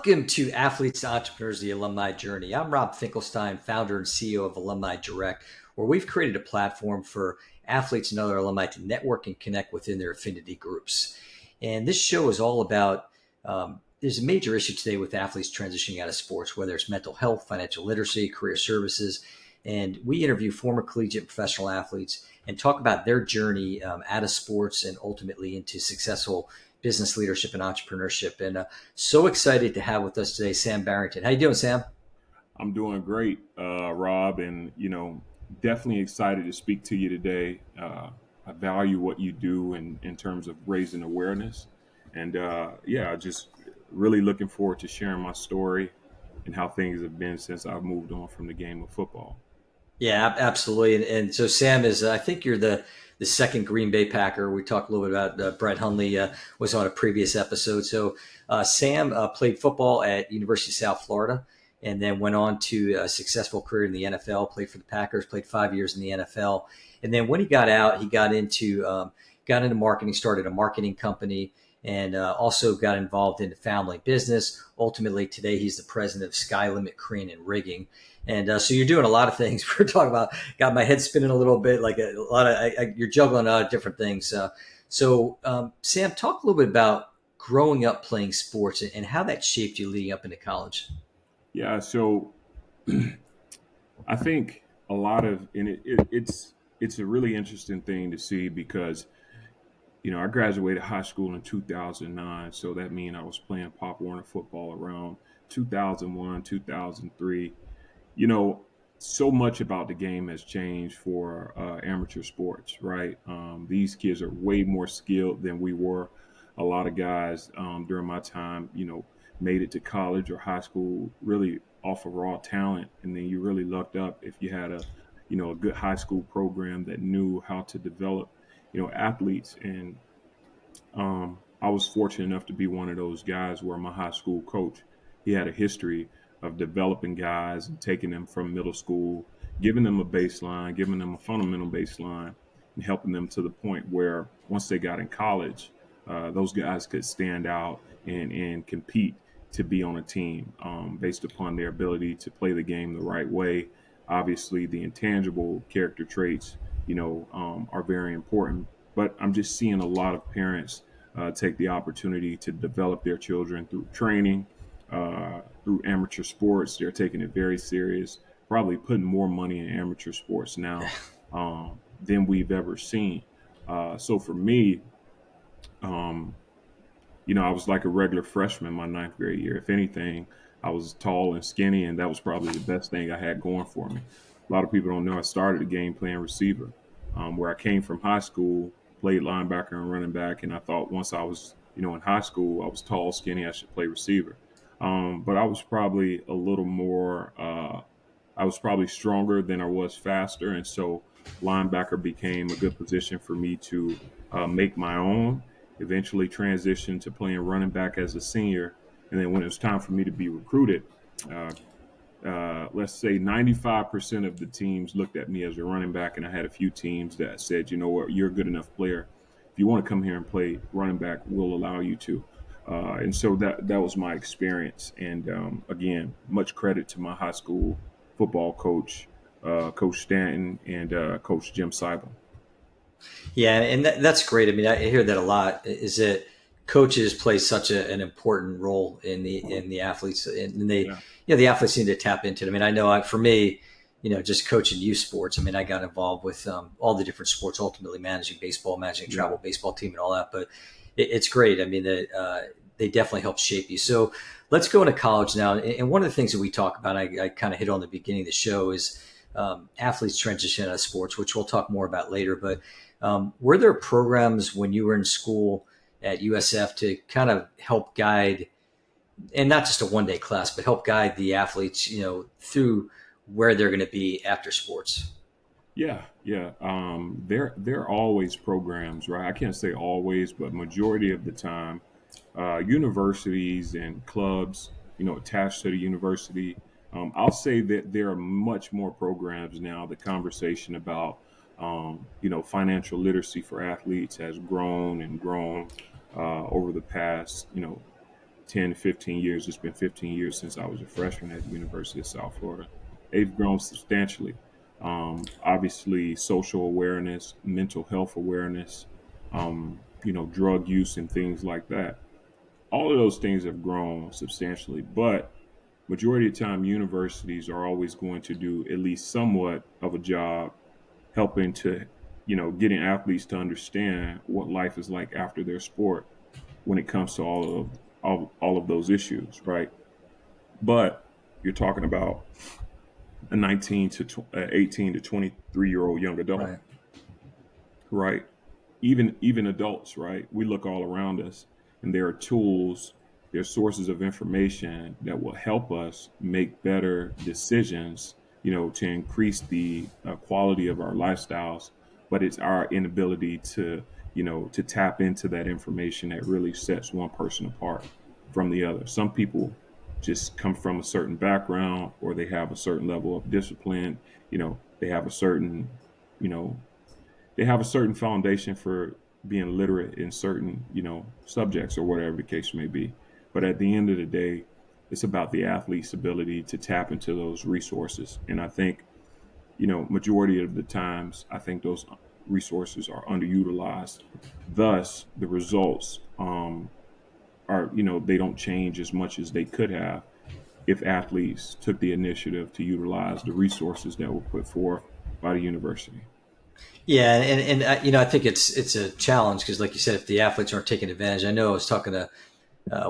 Welcome to Athletes and Entrepreneurs, the Alumni Journey. I'm Rob Finkelstein, founder and CEO of Alumni Direct, where we've created a platform for athletes and other alumni to network and connect within their affinity groups. And this show is all about there's a major issue today with athletes transitioning out of sports, whether it's mental health, financial literacy, career services. And we interview former collegiate and professional athletes and talk about their journey out of sports and ultimately into successful business leadership and entrepreneurship. And so excited to have with us today, Sam Barrington. How you doing, Sam? I'm doing great, Rob, and definitely excited to speak to you today. I value what you do in terms of raising awareness, and just really looking forward to sharing my story and how things have been since I've moved on from the game of football. Yeah, absolutely. And so Sam is, I think you're the second Green Bay Packer. We talked a little bit about Brett Hundley was on a previous episode. So Sam played football at University of South Florida and then went on to a successful career in the NFL, played for the Packers, played 5 years in the NFL. And then when he got out, he got into marketing, started a marketing company, and also got involved in the family business. Ultimately, today he's the president of Sky Limit Crane and Rigging. And so you're doing a lot of things. We're talking about, got my head spinning a little bit, like a lot of, you're juggling a lot of different things. Sam, talk a little bit about growing up playing sports and how that shaped you leading up into college. Yeah, so I think a lot of, and it's a really interesting thing to see because I graduated high school in 2009, so that means I was playing Pop Warner football around 2001, 2003. You know, so much about the game has changed for amateur sports, right? These kids are way more skilled than we were. A lot of guys during my time, made it to college or high school really off of raw talent, and then you really lucked up if you had a good high school program that knew how to develop, athletes. And I was fortunate enough to be one of those guys where my high school coach, he had a history of developing guys and taking them from middle school, giving them a baseline, giving them a fundamental baseline, and helping them to the point where once they got in college, those guys could stand out and compete to be on a team based upon their ability to play the game the right way. Obviously, the intangible character traits, are very important. But I'm just seeing a lot of parents take the opportunity to develop their children through training, through amateur sports. They're taking it very serious, probably putting more money in amateur sports now than we've ever seen. So for me, um, I was like a regular freshman my ninth grade year. If anything, I was tall and skinny, and that was probably the best thing I had going for me. A lot of people don't know I started the game playing receiver, where I came from high school, played linebacker and running back, and I thought once I was, in high school, I was tall, skinny, I should play receiver. But I was probably a little more, I was probably stronger than I was faster, and so linebacker became a good position for me to make my own. Eventually transitioned to playing running back as a senior, and then when it was time for me to be recruited, uh, let's say 95% of the teams looked at me as a running back, and I had a few teams that said, you know what, you're a good enough player. If you want to come here and play running back, we'll allow you to. And so that was my experience. And again, much credit to my high school football coach, Coach Stanton, and Coach Jim Seibel. Yeah, and that's great. I mean, I hear that a lot. Is that coaches play such an important role in the athletes, and Yeah, the athletes need to tap into it. I mean, I know for me, just coaching youth sports. I mean, I got involved with all the different sports, ultimately managing baseball, managing yeah, travel baseball team, and all that. But it's great. I mean, they definitely help shape you. So let's go into college now. And one of the things that we talk about, I kind of hit on the beginning of the show, is athletes transition out of sports, which we'll talk more about later. But were there programs when you were in school at USF to kind of help guide, and not just a one-day class, but help guide the athletes, through where they're going to be after sports? yeah. There are always programs, right? I can't say always, but majority of the time, universities and clubs, attached to the university. I'll say that there are much more programs now. The conversation about, financial literacy for athletes has grown and grown over the past, 10 to 15 years. It's been 15 years since I was a freshman at the University of South Florida. They've grown substantially. Obviously, social awareness, mental health awareness, drug use and things like that. All of those things have grown substantially, but majority of the time, universities are always going to do at least somewhat of a job helping to, getting athletes to understand what life is like after their sport when it comes to all of those issues, right? But you're talking about a 18 to 23-year-old young adult, Right. right? Even adults, right? We look all around us, and there are tools, there are sources of information that will help us make better decisions, to increase the quality of our lifestyles. But it's our inability to tap into that information that really sets one person apart from the other. Some people just come from a certain background, or they have a certain level of discipline. They have a certain, you know, they have a certain foundation for being literate in certain, subjects or whatever the case may be. But at the end of the day, it's about the athlete's ability to tap into those resources. And I think, majority of the times, I think those resources are underutilized. Thus, the results are, they don't change as much as they could have if athletes took the initiative to utilize the resources that were put forth by the university. Yeah, I think it's a challenge because, like you said, if the athletes aren't taking advantage, I know I was talking to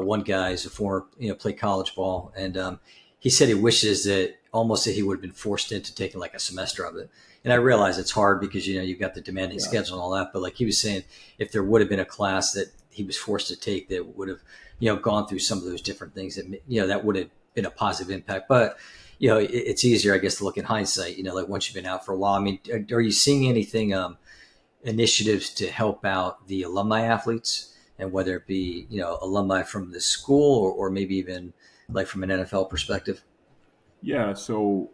one guy who's a former, played college ball, and he said he wishes that almost that he would have been forced into taking like a semester of it. And I realize it's hard because you've got the demanding Yeah. schedule and all that. But like he was saying, if there would have been a class that he was forced to take that would have, gone through some of those different things that that would have been a positive impact. But it's easier, I guess, to look in hindsight. Like once you've been out for a while. I mean, are you seeing anything? Initiatives to help out the alumni athletes, and whether it be alumni from the school or maybe even like from an NFL perspective. Yeah, so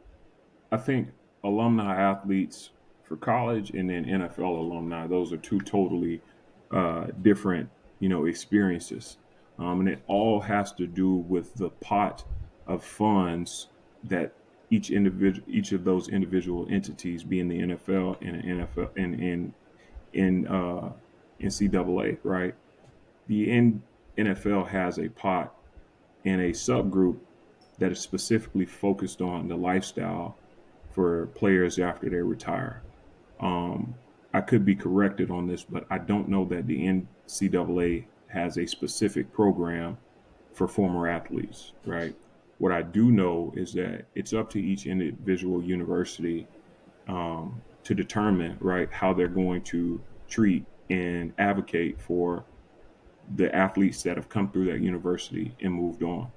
I think alumni athletes for college and then NFL alumni, those are two totally different, experiences. And it all has to do with the pot of funds that each of those individual entities, being the NFL and NFL and in NCAA, right? The NFL has a pot and a subgroup that is specifically focused on the lifestyle for players after they retire. Um, I could be corrected on this, but I don't know that the NCAA has a specific program for former athletes, right? What I do know is that it's up to each individual university to determine, right, how they're going to treat and advocate for the athletes that have come through that university and moved on.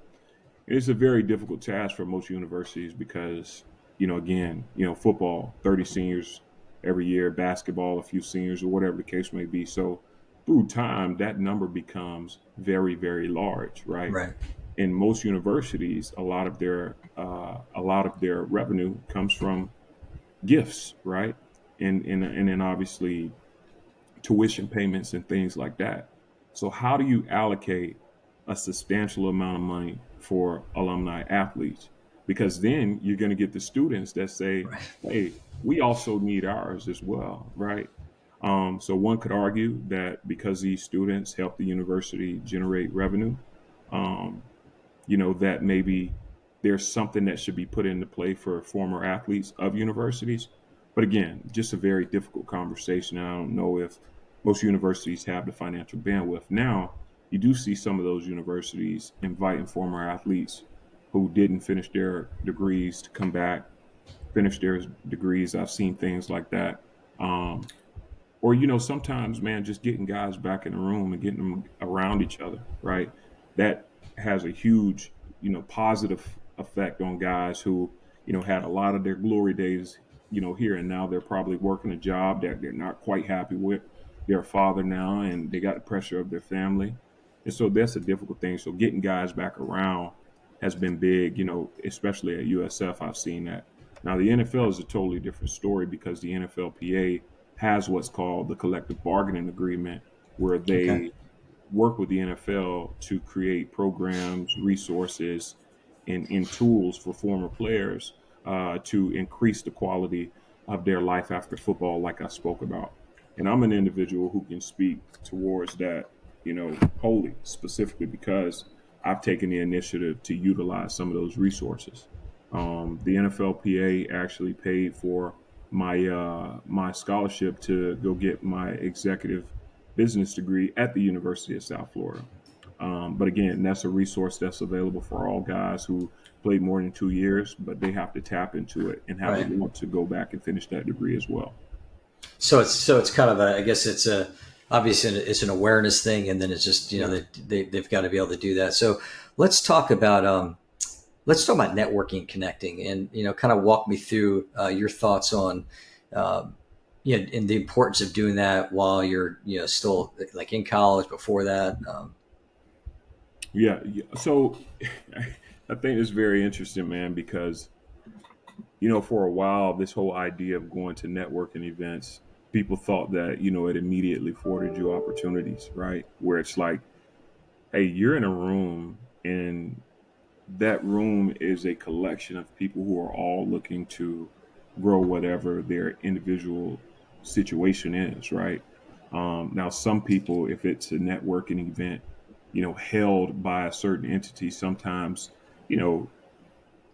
It's a very difficult task for most universities because, again, football, 30 seniors every year, basketball, a few seniors, or whatever the case may be. So through time, that number becomes very, very large, right? Right. In most universities, a lot of their revenue comes from gifts, right? And then obviously tuition payments and things like that. So how do you allocate a substantial amount of money for alumni athletes? Because then you're going to get the students that say, Right. hey, we also need ours as well, right? So one could argue that because these students help the university generate revenue, um, that maybe there's something that should be put into play for former athletes of universities. But again, just a very difficult conversation. I don't know if most universities have the financial bandwidth. Now, you do see some of those universities inviting former athletes who didn't finish their degrees to come back, finish their degrees. I've seen things like that. Or, sometimes, man, just getting guys back in the room and getting them around each other, right? That has a huge, positive effect on guys who, had a lot of their glory days, here, and now they're probably working a job that they're not quite happy with. They're a father now, and they got the pressure of their family. And so that's a difficult thing. So getting guys back around has been big, especially at USF. I've seen that. Now, the NFL is a totally different story because the NFLPA has what's called the collective bargaining agreement, where Okay. work with the NFL to create programs, resources, and tools for former players to increase the quality of their life after football, like I spoke about. And I'm an individual who can speak towards that, wholly, specifically because I've taken the initiative to utilize some of those resources. The NFLPA actually paid for my scholarship to go get my executive business degree at the University of South Florida. But again, that's a resource that's available for all guys who played more than 2 years, but they have to tap into it and have the Right. want to go back and finish that degree as well. So it's kind of a, I guess it's a, obviously it's an awareness thing, and then it's just, Yeah. they've got to be able to do that. So let's talk about networking, connecting, and kind of walk me through your thoughts on and the importance of doing that while you're still like in college, before that. Yeah. So I think it's very interesting, man, because for a while, this whole idea of going to networking events, people thought that, it immediately afforded you opportunities, right? Where it's like, hey, you're in a room and that room is a collection of people who are all looking to grow whatever their individual situation is, right? Now, some people, if it's a networking event, held by a certain entity, sometimes, you know,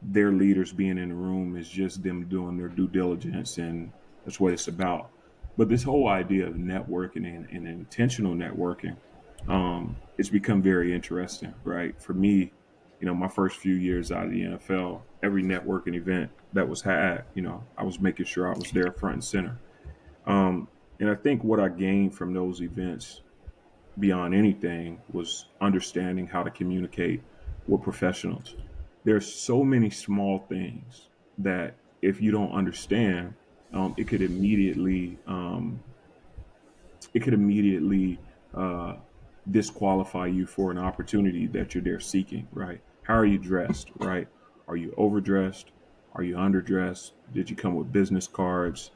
their leaders being in the room is just them doing their due diligence, and that's what it's about. But this whole idea of networking and intentional networking, it's become very interesting, right? For me, my first few years out of the NFL, every networking event that was had, I was making sure I was there front and center. Um, and I think what I gained from those events beyond anything was understanding how to communicate with professionals. There's so many small things that if you don't understand, it could immediately it could immediately uh, disqualify you for an opportunity that you're there seeking. Right? How are you dressed? Right? Are you overdressed? Are you underdressed? Did you come with business cards?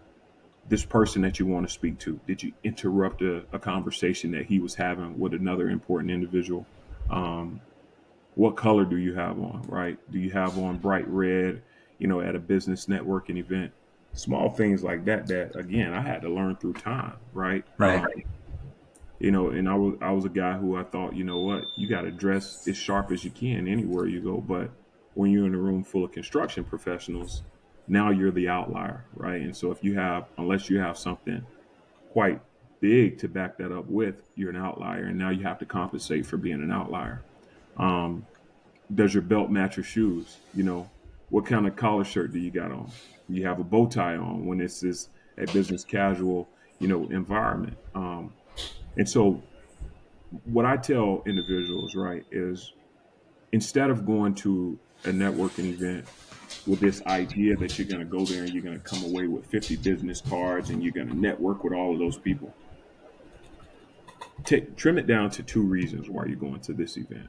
This person that you want to speak to, did you interrupt a conversation that he was having with another important individual? Um, what color do you have on, right? Do you have on bright red, at a business networking event? Small things like that, that again, I had to learn through time, right? Right. And I was a guy who I thought, you know what, you got to dress as sharp as you can anywhere you go. But when you're in a room full of construction professionals, now you're the outlier, right? And so if you have, unless you have something quite big to back that up with, you're an outlier, and now you have to compensate for being an outlier. Um, does your belt match your shoes? What kind of collar shirt do you got on? You have a bow tie on when it's this a business casual, environment. And so what I tell individuals, right, is instead of going to a networking event with this idea that you're going to go there and you're going to come away with 50 business cards and you're going to network with all of those people, trim it down to two reasons why you're going to this event.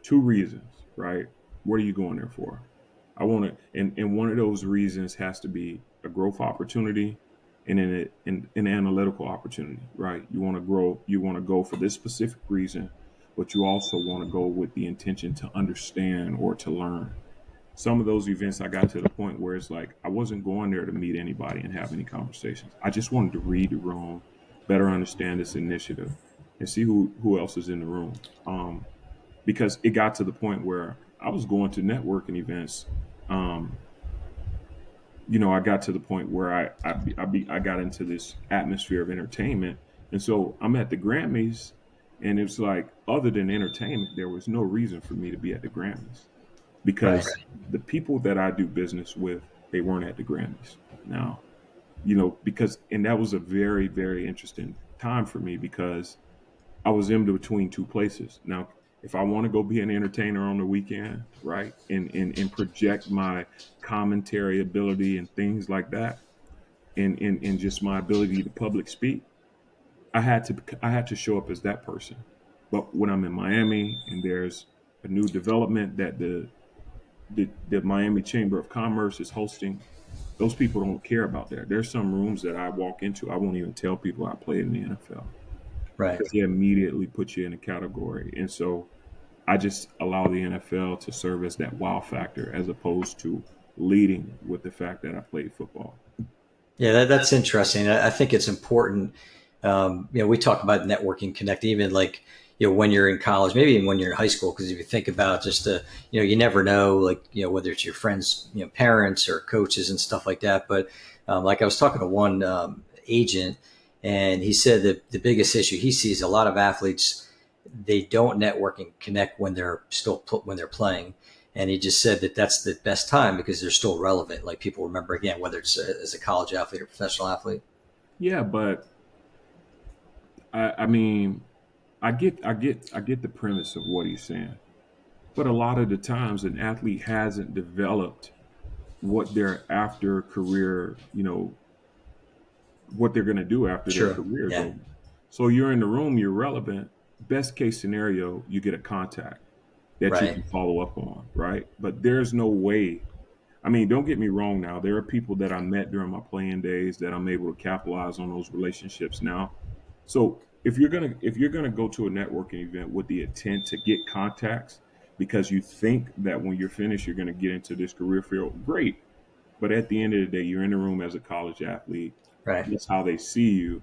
Two reasons, right? What are you going there for? I want to, and one of those reasons has to be a growth opportunity and an analytical opportunity, right? You want to grow, you want to go for this specific reason, but you also want to go with the intention to understand or to learn. Some of those events, I got to the point where it's like I wasn't going there to meet anybody and have any conversations. I just wanted to read the room, better understand this initiative, and see who else is in the room. Because it got to the point where I was going to networking events. Um, I got to the point where I got into this atmosphere of entertainment, and so I'm at the Grammys, and it's like other than entertainment, there was no reason for me to be at the Grammys Right. because the people that I do business with, they weren't at the Grammys. Now, because and that was a very, very interesting time for me because I was in between two places. Now, if I want to go be an entertainer on the weekend, right, and project my commentary ability and things like that, and just my ability to public speak, I had to show up as that person. But when I'm in Miami and there's a new development that the Miami Chamber of Commerce is hosting, those people don't care about that. There's some rooms that I walk into, I won't even tell people I play in the NFL. Right. because they immediately put you in a category. And so I just allow the NFL to serve as that wow factor as opposed to leading with the fact that I played football. Yeah, that's interesting. I think it's important. We talk about networking, connect, even like, when you're in college, maybe even when you're in high school, because if you think about just you never know, like, whether it's your friends, parents or coaches and stuff like that. But like I was talking to one agent, and he said that the biggest issue he sees a lot of athletes, they don't network and connect when they're when they're playing. And he just said that that's the best time because they're still relevant. Like people remember again, whether it's as a college athlete or professional athlete. Yeah, but I mean, I get the premise of what he's saying. But a lot of the times, an athlete hasn't developed what their after career, what they're going to do after their True. career is Yeah. over. So you're in the room, you're relevant. Best case scenario, you get a contact that you Right. can follow up on, right? But there's no way. I mean, don't get me wrong now. There are people that I met during my playing days that I'm able to capitalize on those relationships now. So if you're gonna go to a networking event with the intent to get contacts because you think that when you're finished you're gonna get into this career field, great. But at the end of the day, you're in the room as a college athlete. Right. That's how they see you.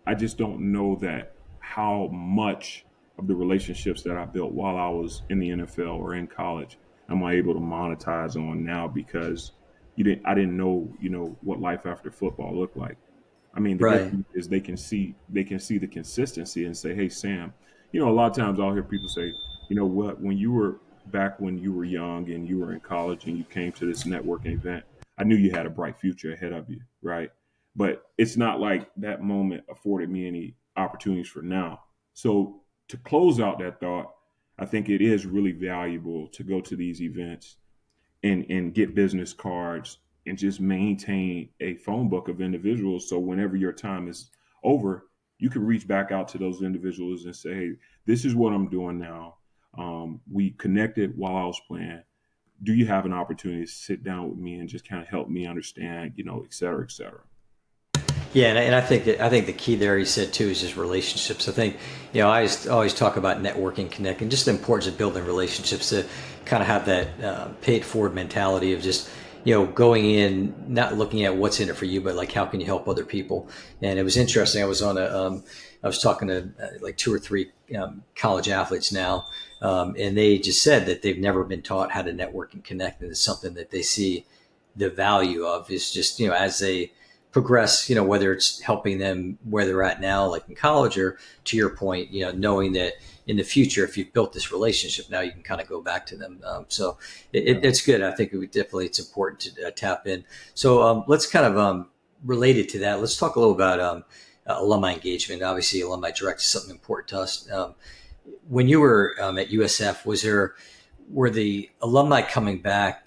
I just don't know that how much of the relationships that I built while I was in the NFL or in college am I able to monetize on now because I didn't know, what life after football looked like. I mean, the good Right. thing is they can see the consistency and say, "Hey, Sam, a lot of times I'll hear people say, you know what, when you were young and you were in college and you came to this networking event, I knew you had a bright future ahead of you, right? But it's not like that moment afforded me any opportunities for now." So to close out that thought, I think it is really valuable to go to these events and get business cards and just maintain a phone book of individuals. So whenever your time is over, you can reach back out to those individuals and say, "Hey, this is what I'm doing now. We connected while I was playing. Do you have an opportunity to sit down with me and just kind of help me understand, et cetera, et cetera?" Yeah, and I think the key there he said too is just relationships. I think I always talk about networking, connecting, just the importance of building relationships to kind of have that pay it forward mentality of just going in, not looking at what's in it for you, but like how can you help other people. And it was interesting. I was talking to like two or three college athletes now, and they just said that they've never been taught how to network and connect, and it's something that they see the value of is just as they progress, whether it's helping them where they're at now, like in college, or to your point, knowing that in the future, if you've built this relationship, now you can kind of go back to them. So Yeah. it's good. I think it's important to tap in. So let's kind of related to that. Let's talk a little about alumni engagement. Obviously, Alumni Direct is something important to us. When you were at USF, were the alumni coming back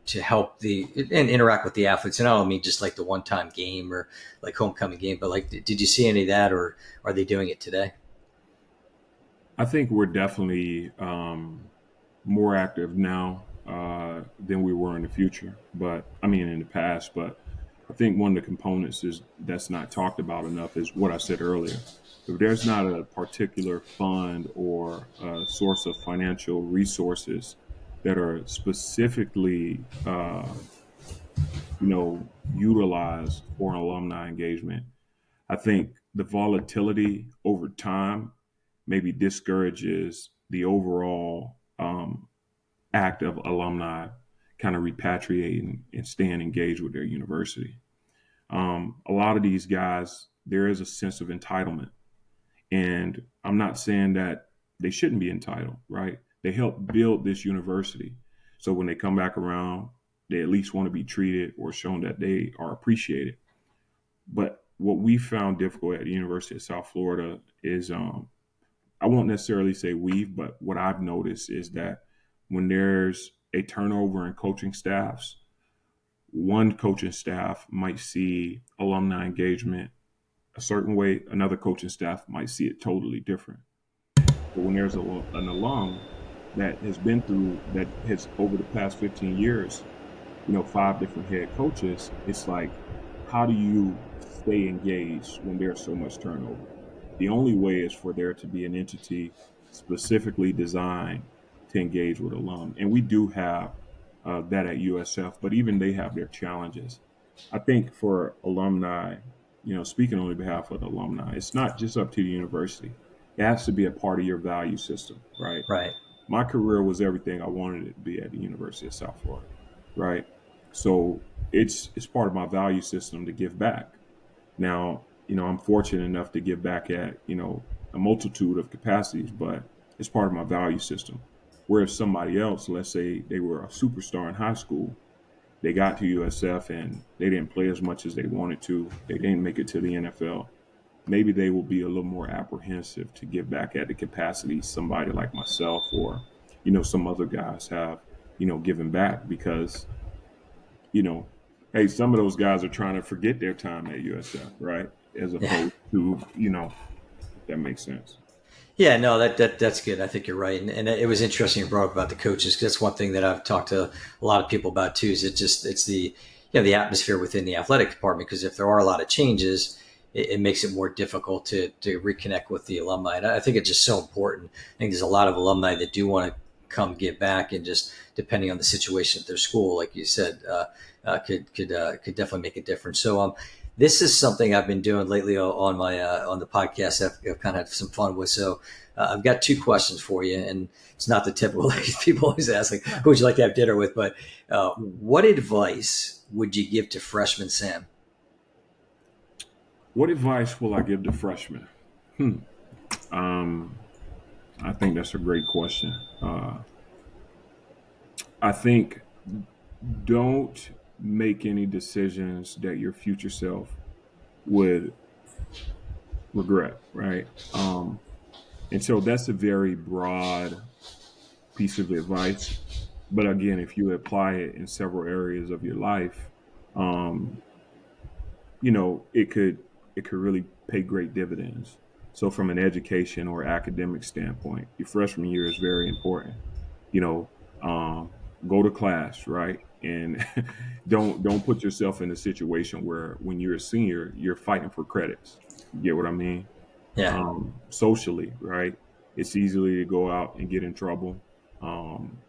to help and interact with the athletes? And I don't mean just like the one time game or like homecoming game, but like, did you see any of that, or are they doing it today? I think we're definitely more active now than we were in the future, but I mean in the past. But I think one of the components is that's not talked about enough is what I said earlier. If there's not a particular fund or a source of financial resources that are specifically, utilized for an alumni engagement, I think the volatility over time maybe discourages the overall act of alumni kind of repatriating and staying engaged with their university. A lot of these guys, there is a sense of entitlement. And I'm not saying that they shouldn't be entitled, right? They helped build this university. So when they come back around, they at least want to be treated or shown that they are appreciated. But what we found difficult at the University of South Florida is I won't necessarily say we've, but what I've noticed is that when there's a turnover in coaching staffs, one coaching staff might see alumni engagement a certain way, another coaching staff might see it totally different. But when there's an alum that has over the past 15 years, five different head coaches, it's like, how do you stay engaged when there's so much turnover? The only way is for there to be an entity specifically designed to engage with alum. And we do have that at USF, but even they have their challenges. I think for alumni, speaking on behalf of the alumni, it's not just up to the university. It has to be a part of your value system, right? Right. My career was everything I wanted it to be at the University of South Florida, right? So it's part of my value system to give back. Now, I'm fortunate enough to give back at, a multitude of capacities, but it's part of my value system. Whereas somebody else, let's say they were a superstar in high school, they got to USF and they didn't play as much as they wanted to, they didn't make it to the NFL. Maybe they will be a little more apprehensive to give back at the capacity somebody like myself or, some other guys have, given back because you know, hey, some of those guys are trying to forget their time at USF, right? As Yeah. opposed to, if that makes sense. Yeah, no, that's good. I think you're right, and it was interesting you brought up about the coaches because that's one thing that I've talked to a lot of people about too. Is it's the the atmosphere within the athletic department because if there are a lot of changes, it makes it more difficult to reconnect with the alumni. And I think it's just so important. I think there's a lot of alumni that do want to come give back, and just depending on the situation at their school, like you said, could definitely make a difference. So this is something I've been doing lately on my on the podcast. I've kind of had some fun with. So I've got two questions for you, and it's not the typical people always ask like, "Who would you like to have dinner with?" But what advice would you give to freshman Sam? What advice will I give to freshmen? Hmm. Um, I think that's a great question. I think don't make any decisions that your future self would regret, right? And so that's a very broad piece of advice. But again, if you apply it in several areas of your life, um, it could really pay great dividends. So from an education or academic standpoint, your freshman year is very important. You know, go to class, right? And don't put yourself in a situation where when you're a senior, you're fighting for credits. You get what I mean? Yeah, Socially, right? It's easy to go out and get in trouble.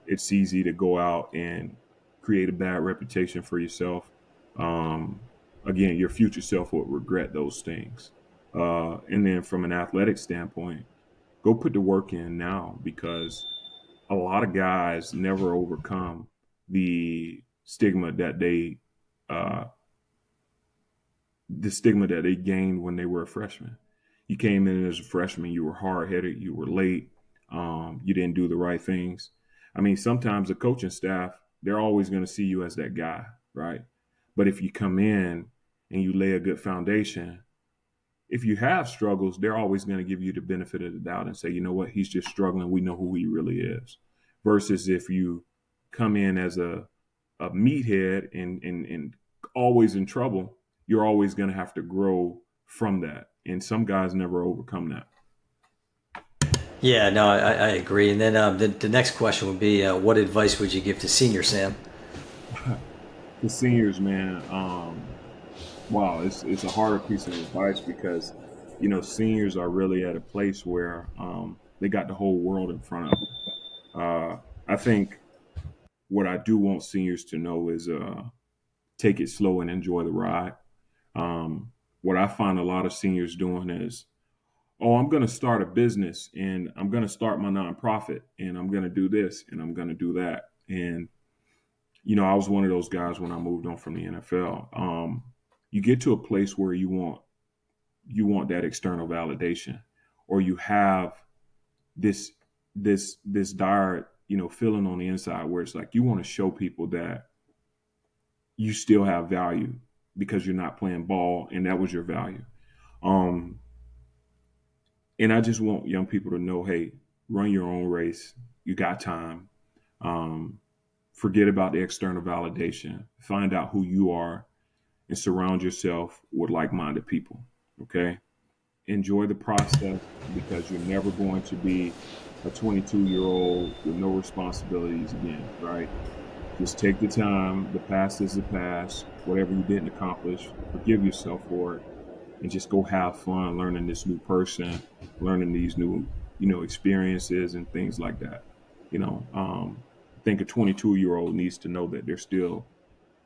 It's easy to go out and create a bad reputation for yourself. Um, Again, your future self will regret those things. And then from an athletic standpoint, go put the work in now because a lot of guys never overcome the stigma that they uh, gained when they were a freshman. You came in as a freshman, you were hard headed, you were late, you didn't do the right things. I mean, sometimes the coaching staff, they're always going to see you as that guy, right? But if you come in and you lay a good foundation, if you have struggles, they're always going to give you the benefit of the doubt and say, you know what, he's just struggling. We know who he really is. Versus if you come in as a meathead and always in trouble, you're always going to have to grow from that. And some guys never overcome that. yeah, no, I agree. And then the next question would be, what advice would you give to senior Sam? The seniors, man, wow, it's a harder piece of advice because seniors are really at a place where they got the whole world in front of them. I think what I do want seniors to know is take it slow and enjoy the ride. What I find a lot of seniors doing is, oh, I'm going to start a business and I'm going to start my nonprofit and I'm going to do this and I'm going to do that. And I was one of those guys when I moved on from the NFL. You get to a place where you want that external validation, or you have this dire feeling on the inside where it's like you want to show people that you still have value because you're not playing ball and that was your value. Um, and I just want young people to know, hey, run your own race. You got time. Um, Forget about the external validation. Find out who you are and surround yourself with like-minded people. Okay. Enjoy the process because you're never going to be a 22-year-old with no responsibilities again, right? Just take the time. The past is the past. Whatever you didn't accomplish, forgive yourself for it and just go have fun learning this new person, learning these new, experiences and things like that. I think a 22-year-old needs to know that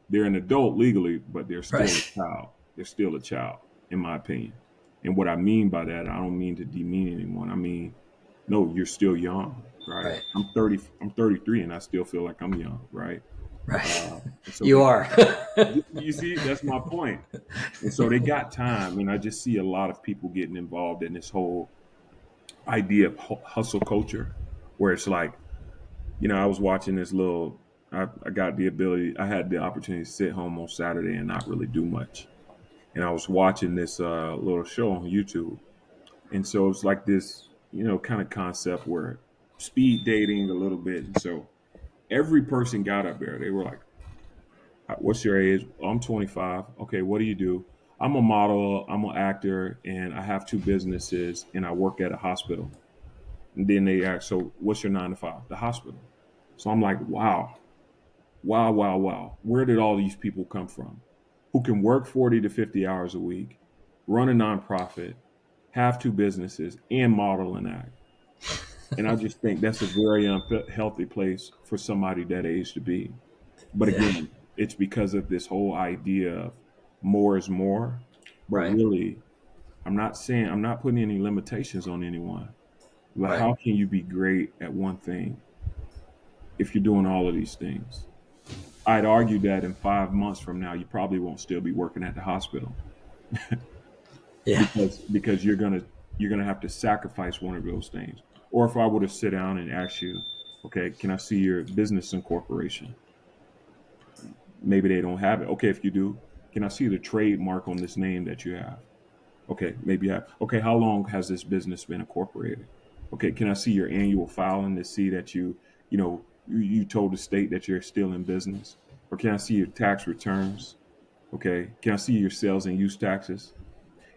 they're an adult legally, but they're still Right. a child. They're still a child, in my opinion. And what I mean by that, I don't mean to demean anyone. I mean, no, you're still young, right? Right. I'm 30. I'm 33, and I still feel like I'm young, right? Right. And so You they, are. you see, that's my point. And so they got time, and I just see a lot of people getting involved in this whole idea of hustle culture, where it's like, I was watching this little. I got the ability. I had the opportunity to sit home on Saturday and not really do much, and I was watching this little show on YouTube, and so it's like this, kind of concept where speed dating a little bit, and so every person got up there. They were like, "What's your age?" "Oh, I'm 25." "Okay, what do you do?" "I'm a model. I'm an actor, and I have two businesses, and I work at a hospital." And then they ask, "So, what's your 9 to 5?" "The hospital." So I'm like, wow, wow, wow, wow. Where did all these people come from? Who can work 40 to 50 hours a week, run a nonprofit, have two businesses, and model and act. And I just think that's a very unhealthy place for somebody that age to be. But Yeah. again, it's because of this whole idea of more is more. But Right. really, I'm not putting any limitations on anyone. But Right. how can you be great at one thing if you're doing all of these things? I'd argue that in 5 months from now, you probably won't still be working at the hospital Yeah. because you're gonna have to sacrifice one of those things. Or if I were to sit down and ask you, okay, can I see your business incorporation? Maybe they don't have it. Okay, if you do, can I see the trademark on this name that you have? Okay, maybe you have. Okay, how long has this business been incorporated? Okay, can I see your annual filing to see that you told the state that you're still in business? Or can I see your tax returns? Okay, can I see your sales and use taxes?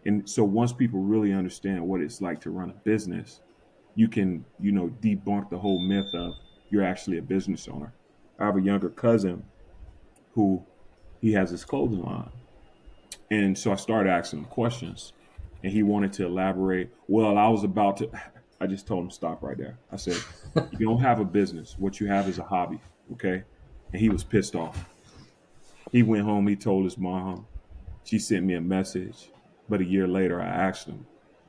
And so once people really understand what it's like to run a business, you can, debunk the whole myth of you're actually a business owner. I have a younger cousin who he has his clothing line. And so I started asking him questions and he wanted to elaborate. Well, I just told him stop right there. I said, you don't have a business. What you have is a hobby. Okay. And he was pissed off. He went home. He told his mom. She sent me a message. But a year later, I asked him,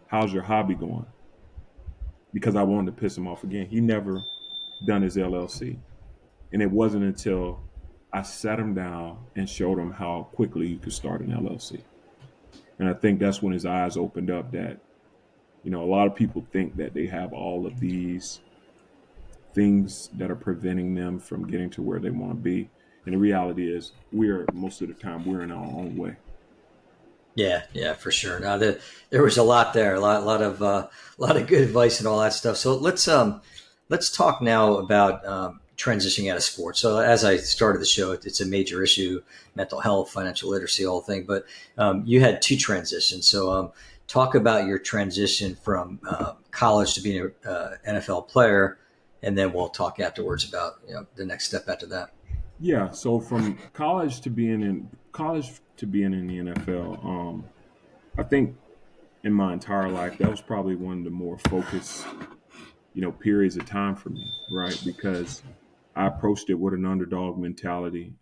how's your hobby going? Because I wanted to piss him off again. He never done his LLC. And it wasn't until I sat him down and showed him how quickly you could start an LLC. And I think that's when his eyes opened up that, a lot of people think that they have all of these things that are preventing them from getting to where they want to be. And the reality is most of the time we're in our own way. Yeah, yeah, for sure. Now there was a lot there, lot of good advice and all that stuff. So let's talk now about transitioning out of sports. So as I started the show, it's a major issue: mental health, financial literacy, the whole thing. But you had two transitions. So talk about your transition from college to being an NFL player, and then we'll talk afterwards about the next step after that. Yeah. So from college to being in the NFL, I think in my entire life, that was probably one of the more focused, periods of time for me, right? Because I approached it with an underdog mentality.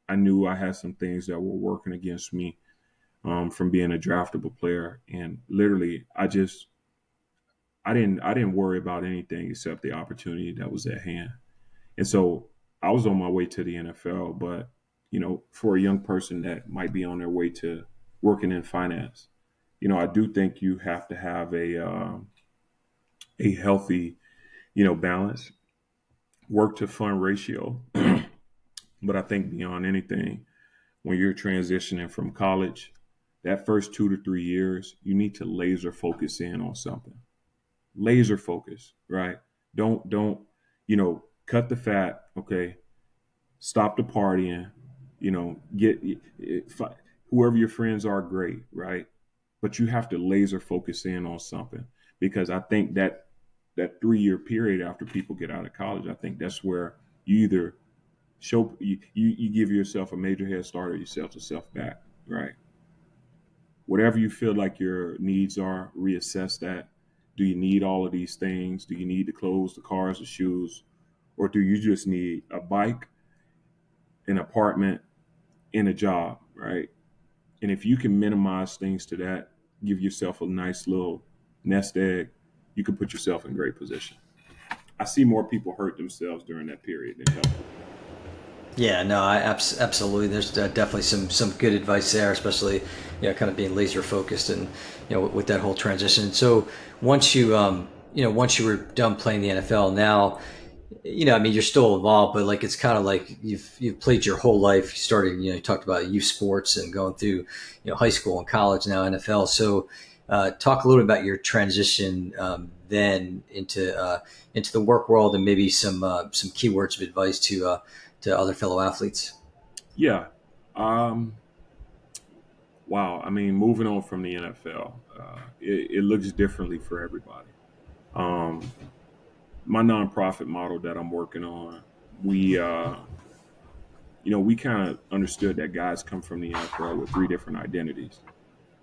I knew I had some things that were working against me from being a draftable player, and literally, I didn't worry about anything except the opportunity that was at hand. And so I was on my way to the NFL, but for a young person that might be on their way to working in finance, I do think you have to have a healthy, balance, work to fun ratio. But I think beyond anything, when you're transitioning from college, that first 2 to 3 years, you need to laser focus in on something. Laser focus, right? Don't cut the fat. Okay, stop the partying. Get whoever your friends are, great, right? But you have to laser focus in on something because I think that 3 year period after people get out of college, I think that's where you either you give yourself a major head start or you set yourself back, right? Whatever you feel like your needs are, reassess that. Do you need all of these things? Do you need the clothes, the cars, the shoes? Or do you just need a bike, an apartment, and a job, right? And if you can minimize things to that, give yourself a nice little nest egg, you can put yourself in great position. I see more people hurt themselves during that period than help them. Yeah, no, absolutely. There's definitely some good advice there, especially kind of being laser focused and with that whole transition. So once once you were done playing the NFL, now I mean, you're still involved, but like it's kind of like you've played your whole life. You started, you talked about youth sports and going through high school and college, now NFL. So talk a little bit about your transition then into the work world, and maybe some keywords of advice to other fellow athletes. Yeah. Um, wow. I mean, moving on from the NFL, it looks differently for everybody. Um, my nonprofit model that I'm working on, we, we kind of understood that guys come from the NFL with three different identities.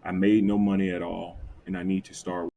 I made no money at all, and I need to start